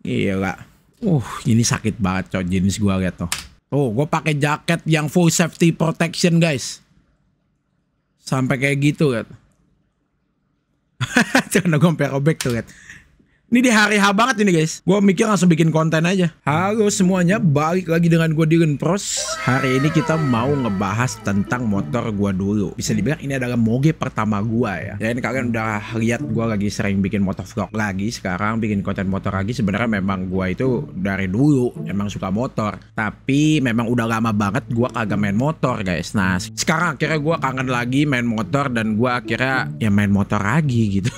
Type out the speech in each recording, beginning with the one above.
Gila. Ini sakit banget coy, jenis gua lihat tuh. Oh, gue pakai jaket yang full safety protection guys. Sampai kayak gitu kan. Karena gue sampai robek tuh kan. Ini di hari H banget ini guys. Gue mikir langsung bikin konten aja. Halo semuanya, balik lagi dengan gue Dylan Pros. Hari ini kita mau ngebahas tentang motor gue dulu. Bisa dibilang ini adalah moge pertama gue ya. Dan kalian udah lihat gue lagi sering bikin motovlog lagi. Sekarang bikin konten motor lagi. Sebenarnya memang gue itu dari dulu emang suka motor. Tapi memang udah lama banget gue kagak main motor guys. Nah sekarang akhirnya gue kangen lagi main motor. Dan gue akhirnya ya main motor lagi gitu.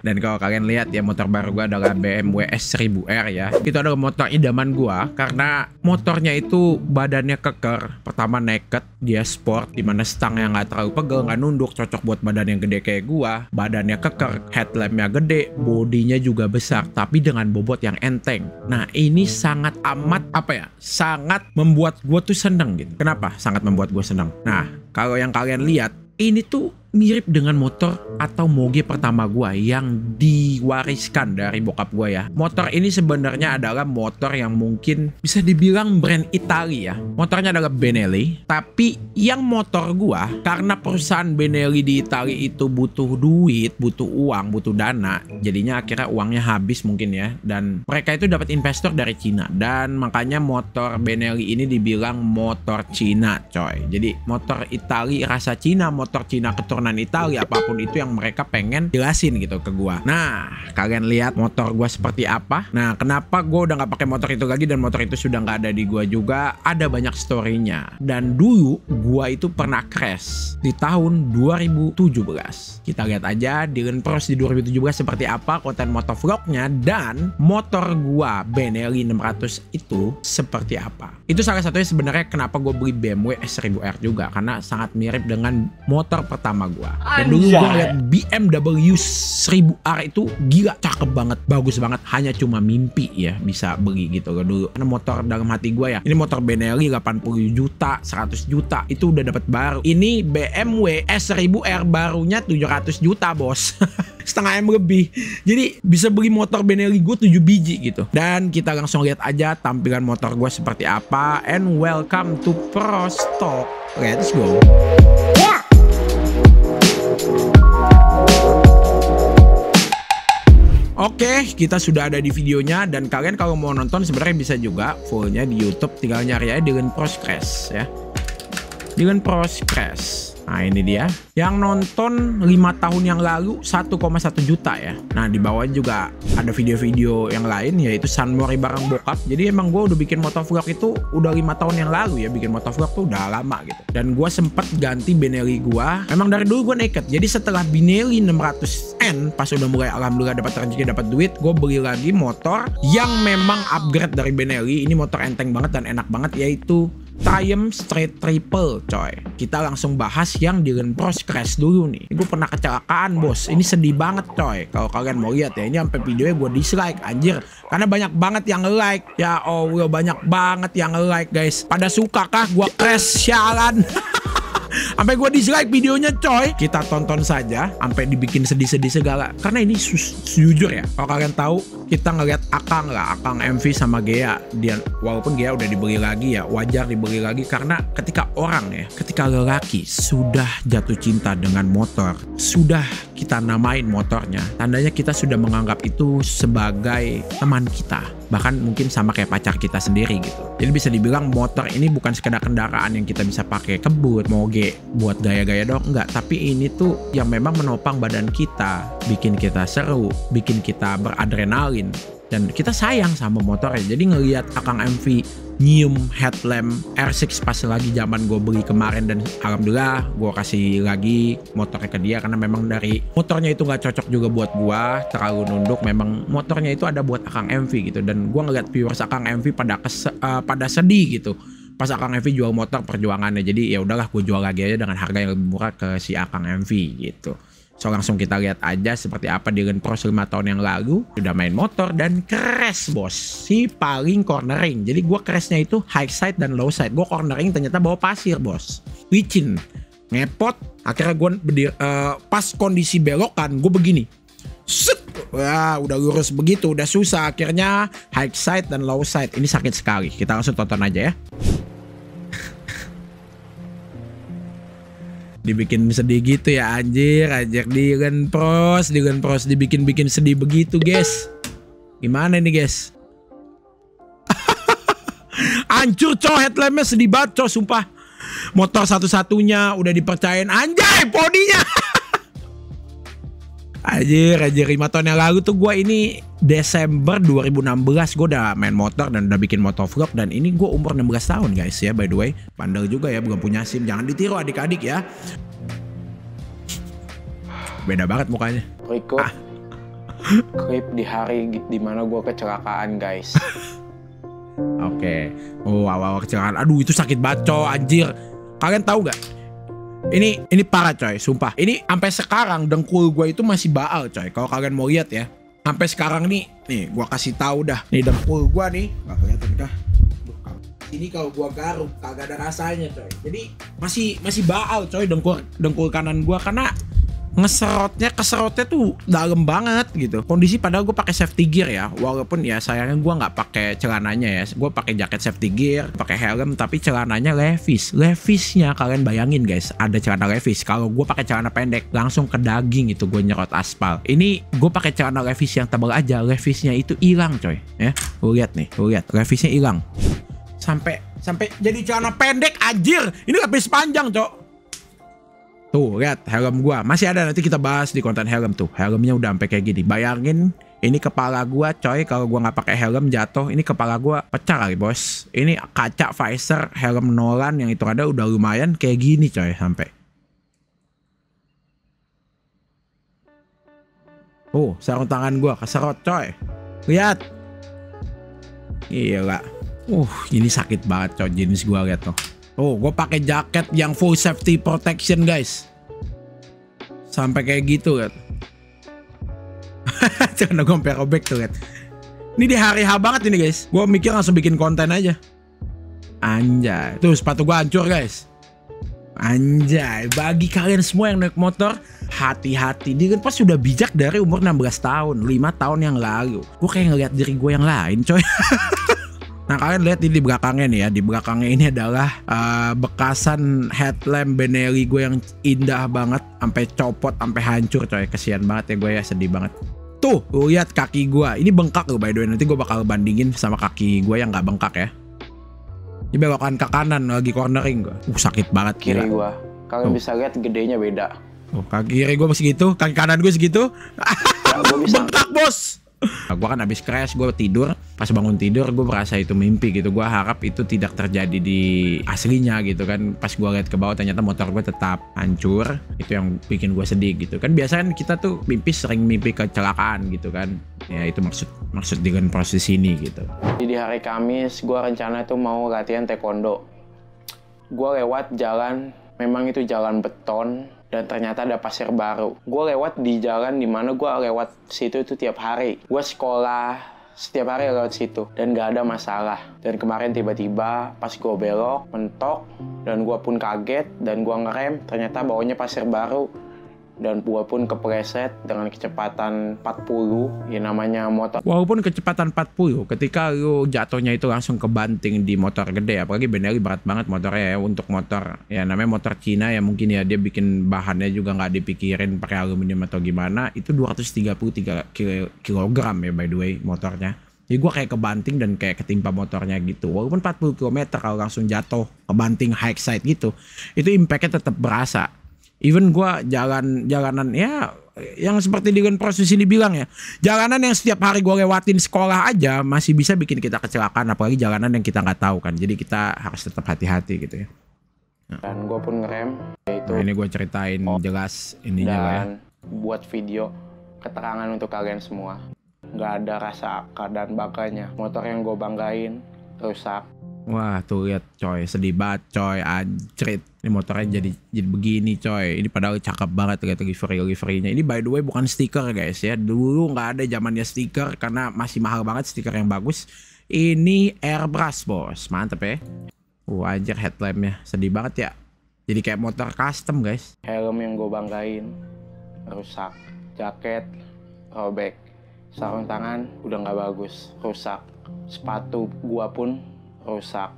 Dan kalau kalian lihat ya, motor baru gue adalah BMW S1000R ya. Itu adalah motor idaman gue karena motornya itu badannya keker. Pertama naked, dia sport, dimana stangnya nggak terlalu pegel, nggak nunduk, cocok buat badan yang gede kayak gue. Badannya keker, headlampnya gede, bodinya juga besar, tapi dengan bobot yang enteng. Nah ini sangat amat sangat membuat gue tuh seneng gitu. Kenapa? Sangat membuat gue seneng. Nah kalau yang kalian lihat, ini tuh mirip dengan motor atau moge pertama gua yang diwariskan dari bokap gua ya. Motor ini sebenarnya adalah motor yang mungkin bisa dibilang brand Italia ya. Motornya adalah Benelli, tapi yang motor gua karena perusahaan Benelli di Italia itu butuh duit, butuh uang, butuh dana. Jadinya akhirnya uangnya habis mungkin ya. Dan mereka itu dapat investor dari Cina, dan makanya motor Benelli ini dibilang motor Cina coy. Jadi motor Italia rasa Cina, motor Cina keturunan Italia, apapun itu yang mereka pengen jelasin gitu ke gua. Nah kalian lihat motor gua seperti apa. Nah kenapa gua udah nggak pakai motor itu lagi dan motor itu sudah nggak ada di gua juga, ada banyak storynya. Dan dulu gua itu pernah crash di tahun 2017. Kita lihat aja Dylan Pros di 2017 seperti apa konten motovlognya, dan motor gua Benelli 600 itu seperti apa. Itu salah satunya sebenarnya kenapa gue beli BMW S1000R juga, karena sangat mirip dengan motor pertama gua. Dan dulu gue ngeliat BMW 1000R itu gila, cakep banget, bagus banget. Hanya cuma mimpi ya bisa beli gitu loh dulu. Karena motor dalam hati gue ya, ini motor Benelli 80 juta, 100 juta itu udah dapat baru. Ini BMW S1000R barunya 700 juta bos. Setengah M lebih. Jadi bisa beli motor Benelli gue 7 biji gitu. Dan kita langsung lihat aja tampilan motor gue seperti apa. And welcome to Pros Talk. Let's go. Oke, kita sudah ada di videonya, dan kalian kalau mau nonton sebenarnya bisa juga fullnya di YouTube, tinggal nyari aja Dylan Pros Crash ya. Dylan Pros Crash. Nah ini dia. Yang nonton 5 tahun yang lalu 1,1 juta ya. Nah di bawah juga ada video-video yang lain, yaitu Sunmori bareng bokap. Jadi emang gue udah bikin motovlog itu udah 5 tahun yang lalu ya. Bikin motovlog tuh udah lama gitu. Dan gue sempet ganti Benelli gue. Emang dari dulu gue naked. Jadi setelah Benelli 600N, pas udah mulai alhamdulillah dapat rezeki, dapat duit, gue beli lagi motor yang memang upgrade dari Benelli. Ini motor enteng banget dan enak banget, yaitu Triumph Street Triple coy. Kita langsung bahas yang Dylan Pros Crash dulu nih. Gue pernah kecelakaan bos. Ini sedih banget coy. Kalau kalian mau lihat ya, ini sampai videonya gue dislike anjir. Karena banyak banget yang like. Ya Allah, banyak banget yang like guys. Pada suka kah gue crash sialan? Sampai gue dislike videonya coy. Kita tonton saja sampai dibikin sedih-sedih segala. Karena ini jujur ya, kalau kalian tahu, kita ngeliat Akang lah, Akang MV sama Gea. Dia walaupun Gea udah dibeli lagi ya, wajar dibeli lagi. Karena ketika orang ya, ketika lelaki sudah jatuh cinta dengan motor, sudah kita namain motornya, tandanya kita sudah menganggap itu sebagai teman kita, bahkan mungkin sama kayak pacar kita sendiri gitu. Jadi bisa dibilang motor ini bukan sekedar kendaraan yang kita bisa pakai kebut, moge, buat gaya-gaya dong, enggak. Tapi ini tuh yang memang menopang badan kita, bikin kita seru, bikin kita beradrenalin, dan kita sayang sama motornya. Jadi ngelihat Akang MV nyium headlamp R6 pas lagi zaman gue beli kemarin, dan alhamdulillah gue kasih lagi motornya ke dia, karena memang dari motornya itu nggak cocok juga buat gue, terlalu nunduk. Memang motornya itu ada buat Akang MV gitu, dan gue ngeliat viewers Akang MV pada sedih gitu pas Akang MV jual motor perjuangannya. Jadi ya udahlah, gue jual lagi aja dengan harga yang lebih murah ke si Akang MV gitu. So langsung kita lihat aja seperti apa Dylan Pros 5 tahun yang lalu. Udah main motor dan crash bos. Si paling cornering. Jadi gue crashnya itu high side dan low side. Gue cornering ternyata bawa pasir bos. Licin. Ngepot. Akhirnya gue pas kondisi belokan gue begini. Set. Wah, udah lurus begitu, udah susah. Akhirnya high side dan low side. Ini sakit sekali. Kita langsung tonton aja ya. Dibikin sedih gitu ya anjir. Dylan Pros dibikin sedih begitu guys. Gimana nih guys? Hancur coy, headlampnya sedih banget coy, sumpah. Motor satu-satunya udah dipercayain, anjay podinya. Anjir 5 tahun yang lalu tuh gue ini Desember 2016 gue udah main motor dan udah bikin motovlog. Dan ini gue umur 16 tahun guys ya, by the way. Bandel juga ya, belum punya SIM. Jangan ditiru adik-adik ya. Beda banget mukanya. Berikut klip di hari dimana gue kecelakaan guys. Oke. Oh, awal kecelakaan. Aduh, itu sakit banget coy, anjir. Kalian tahu gak? Ini parah coy, sumpah. Ini sampai sekarang dengkul gue itu masih baal coy. Kalau kalian mau lihat ya. Sampai sekarang nih gue kasih tahu dah. Nih dengkul gue nih. Gak kelihatan kah? Ini kalau gue garuk kagak ada rasanya coy. Jadi masih baal coy dengkul kanan gue karena keserotnya tuh dalam banget gitu. Kondisi padahal gue pakai safety gear ya, walaupun ya sayangnya gue nggak pakai celananya ya. Gue pakai jaket safety gear, pakai helm, tapi celananya Levi's-nya kalian bayangin guys, ada celana Levi's. Kalau gue pakai celana pendek langsung ke daging itu, gue nyerot aspal. Ini gue pakai celana Levi's yang tebal aja, Levi's-nya itu hilang coy ya. Lu lihat Levi's-nya hilang sampai jadi celana pendek anjir. Ini Levi's panjang cok. Tuh lihat helm gua masih ada, nanti kita bahas di konten helm tuh. Helmnya udah sampai kayak gini. Bayangin ini kepala gua coy, kalau gua nggak pakai helm jatuh, ini kepala gua pecah kali bos. Ini kaca visor helm Nolan yang itu ada udah lumayan kayak gini coy sampai. Oh, sarung tangan gua keserot coy. Lihat. Gila. Ini sakit banget coy jenis gua, lihat tuh. Oh, gue pakai jaket yang full safety protection guys. Sampai kayak gitu kan. Jangan gue sampai robek tuh kan. Ini di hari H banget ini guys. Gue mikir langsung bikin konten aja. Anjay. Tuh sepatu gue hancur guys. Anjay. Bagi kalian semua yang naik motor, hati-hati. Dia kan pas sudah bijak dari umur 16 tahun. 5 tahun yang lalu. Gue kayak ngeliat diri gue yang lain coy. Nah kalian lihat di belakangnya nih ya. Di belakangnya ini adalah bekasan headlamp Benelli gue yang indah banget. Sampai copot, sampai hancur coy. Kesian banget ya gue ya, sedih banget. Tuh, lihat kaki gue. Ini bengkak loh by the way. Nanti gue bakal bandingin sama kaki gue yang gak bengkak ya. Ini belokan ke kanan lagi cornering gue. Sakit banget. Kiri gue. Kalian bisa lihat gedenya beda. Kaki kiri gue segitu, kaki kanan gue segitu. Ya, gue bisa. Bengkak bos. Gue kan habis crash, gue tidur. Pas bangun tidur gue merasa itu mimpi gitu. Gue harap itu tidak terjadi di aslinya gitu kan. Pas gue lihat ke bawah ternyata motor gue tetap hancur. Itu yang bikin gue sedih gitu kan. Biasanya kita tuh sering mimpi kecelakaan gitu kan. Ya itu maksud dengan proses ini gitu. Di hari Kamis gue rencana tuh mau latihan taekwondo. Gue lewat jalan, memang itu jalan beton. Dan ternyata ada pasir baru. Gue lewat di jalan dimana gue lewat situ itu tiap hari. Gue sekolah setiap hari lewat situ. Dan gak ada masalah. Dan kemarin tiba-tiba pas gue belok, mentok. Dan gue pun kaget. Dan gue ngerem. Ternyata bawahnya pasir baru. Dan gue pun kepleset dengan kecepatan 40. Ya namanya motor. Walaupun kecepatan 40, ketika lu jatuhnya itu langsung kebanting di motor gede. Apalagi Benelli berat banget motornya ya. Untuk motor, ya namanya motor Cina ya, mungkin ya dia bikin bahannya juga nggak dipikirin pakai aluminium atau gimana. Itu 233 kg ya by the way motornya. Jadi gue kayak kebanting dan kayak ketimpa motornya gitu. Walaupun 40 km kalau langsung jatuh kebanting high side gitu, itu impactnya tetap berasa. Even gue jalanan ya yang seperti Dylan Pros ini bilang ya, jalanan yang setiap hari gue lewatin sekolah aja masih bisa bikin kita kecelakaan, apalagi jalanan yang kita nggak tahu kan. Jadi kita harus tetap hati-hati gitu ya. Dan gue pun ngerem. Nah, ini gue ceritain jelas ininya lah ya. Buat video keterangan untuk kalian semua. Nggak ada rasa keadaan bakanya. Motor yang gue banggain rusak. Wah tuh lihat coy, sedih banget coy, anjrit. Ini motornya jadi begini coy. Ini padahal cakep banget lihat livery-nya. Ini by the way bukan stiker guys ya. Dulu nggak ada zamannya stiker karena masih mahal banget stiker yang bagus. Ini airbrush bos, mantep ya. Anjir headlampnya sedih banget ya. Jadi kayak motor custom guys. Helm yang gue banggain rusak. Jaket robek. Sarung tangan udah nggak bagus, rusak. Sepatu gua pun rusak.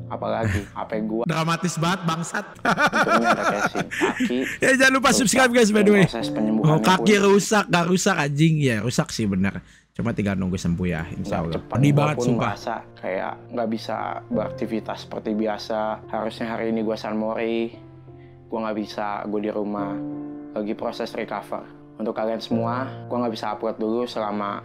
Apalagi HP gua Dramatis banget bangsat. untungnya ada casing. Kaki Ya jangan lupa rusak. subscribe guys by the way. Proses penyembuhannya Oh kaki pun rusak, gak rusak anjing. Ya rusak sih bener. Cuma tinggal nunggu sembuh ya, insya Allah. cepat. Pedih Gua banget pun sumpah. merasa kayak nggak bisa beraktivitas seperti biasa. Harusnya hari ini gua San Mori, gua nggak bisa, gua di rumah lagi proses recover. Untuk kalian semua, gua nggak bisa upload dulu selama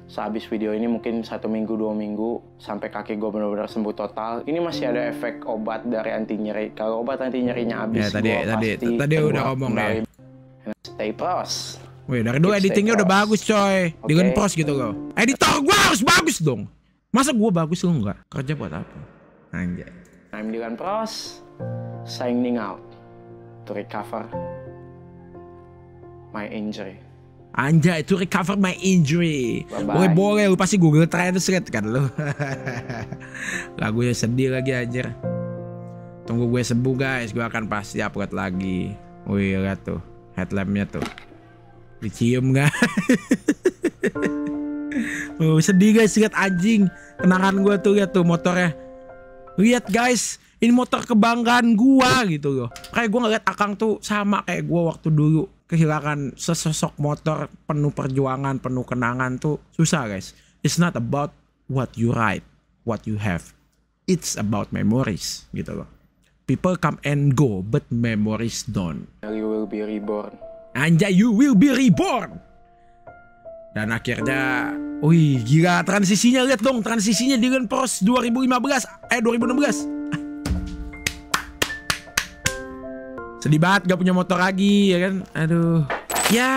sehabis video ini mungkin 1 minggu 2 minggu sampai kaki gue benar-benar sembuh total. Ini masih ada efek obat dari anti nyeri. Kalau obat anti nyerinya habis, Ya, tadi udah ngomong ya. Stay pros. Wih dari dulu Stay editingnya udah pros. bagus coy. Oke. Dengan pros gitu loh. Editor gue harus bagus dong. Masa gue bagus lu enggak? Kerja buat apa? Anjay. I'm Dylan Pros, signing out to recover my injury. Anjay, to recover my injury. Bye-bye. Boleh, lu pasti Google Translate kan lu. Lagunya sedih lagi anjir. Tunggu gue sembuh guys, gue akan pasti upload lagi. Wih, lihat tuh, headlampnya tuh. Dicium gak? Oh, sedih guys, lihat anjing. Kenangan gue tuh, lihat tuh motornya. Lihat guys, ini motor kebanggaan gua gitu loh. Kayak gua ngeliat Akang tuh sama kayak gua waktu dulu kehilangan sesosok motor penuh perjuangan, penuh kenangan tuh susah guys. It's not about what you ride, what you have. It's about memories gitu loh. People come and go, but memories don't. You will be reborn. Anjay, you will be reborn. Dan akhirnya, wih gila transisinya, lihat dong transisinya dengan Pros 2016. Sedih banget gak punya motor lagi ya kan. Aduh. Ya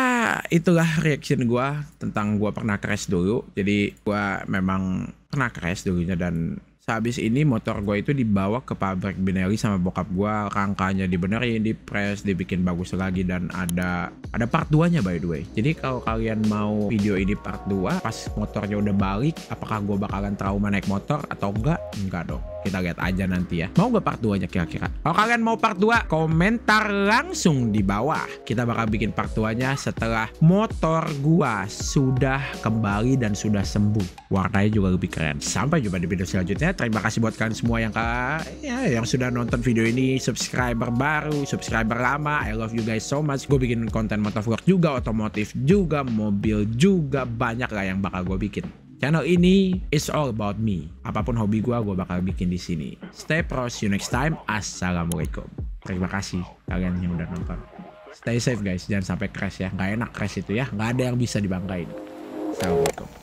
itulah reaction gua tentang gua pernah crash dulu. Jadi gua memang pernah crash dulunya dan sehabis ini motor gue itu dibawa ke pabrik Benelli sama bokap gue, rangkanya dibenerin, dipres, dibikin bagus lagi dan ada part 2-nya by the way. Jadi kalau kalian mau video ini part 2 pas motornya udah balik, apakah gue bakalan trauma naik motor atau enggak? Enggak dong. Kita lihat aja nanti ya. Mau gak part 2-nya kira-kira? Kalau kalian mau part 2, komentar langsung di bawah. Kita bakal bikin part 2-nya setelah motor gua sudah kembali dan sudah sembuh. Warnanya juga lebih keren. Sampai jumpa di video selanjutnya. Terima kasih buat kalian semua yang sudah nonton video ini, subscriber baru, subscriber lama. I love you guys so much. Gue bikin konten motovlog juga, otomotif juga, mobil juga, banyak lah yang bakal gue bikin. Channel ini is all about me. Apapun hobi gue bakal bikin di sini. Stay pros, see you next time. Assalamualaikum. Terima kasih kalian yang udah nonton. Stay safe guys, jangan sampai crash ya. Nggak enak crash itu ya. Nggak ada yang bisa dibanggain. Assalamualaikum.